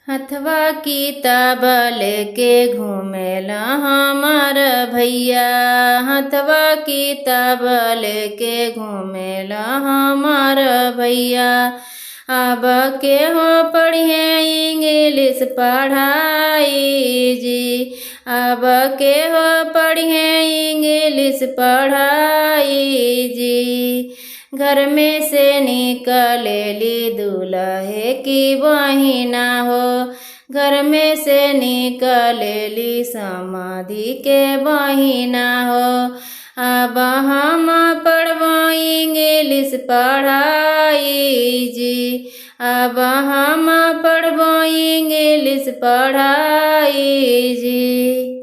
हथवा किताब लेके घूमेला हमार भैया। हथवा किताब लेके घूमेला हमार भैया। अब के हो पढ़िए इंग्लिश पढ़ाई जी। अब के हो पढ़िए इंग्लिश पढ़ाई जी। घर में से निकलेली दूल्हे की बहिना हो। घर में से निकलेली समाधि के बहिना हो। अब हम पढ़बो इंग्लिश पढ़ाई जी। अब हम पढ़बो इंग्लिश पढ़ाई जी।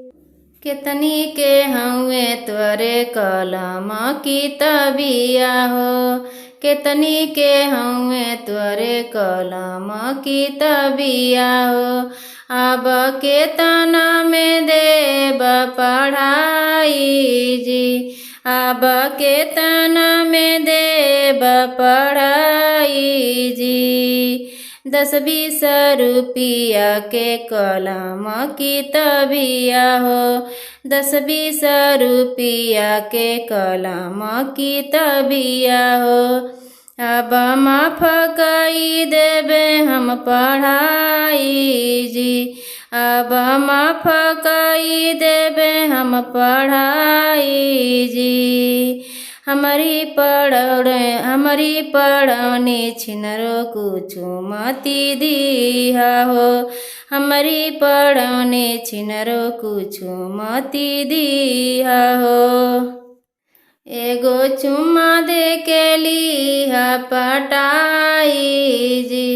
कितनी के हउए तोरे कलम किताबिया हो। कितनी के हउए तोरे कलम किताबिया हो। अब के तना में देब पढ़ाई जी। अब के तना में देब पढ़ाई जी। 10-20 रुपया के कलम किताबिया हो। 10-20 रुपया के कलम किताबिया हो। अब माफ कई देबे हम पढ़ाई जी। अब माफ कई देबे हम पढ़ाई जी। हमारी पढ़ौनी छिनरो कुछु मती दिहा हो। हमारी पढ़ौनी छिनरो कुछु मती दिहा हो। एगो चुम्मा दे के लिहा पटाई जी।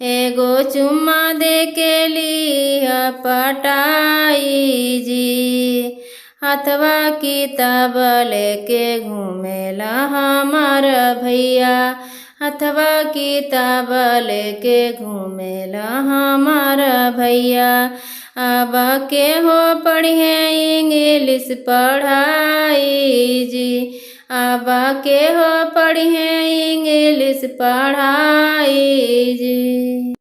एगो चुम्मा दे के लिहा पटाई जी। हथवा किताब लेके घूमेला हमार भैया। हथवा किताब लेके घूमेला हमार भैया। अब के हो पढ़िए इंग्लिश पढ़ाई जी। अब के हो पढ़िए इंग्लिश पढ़ाई जी।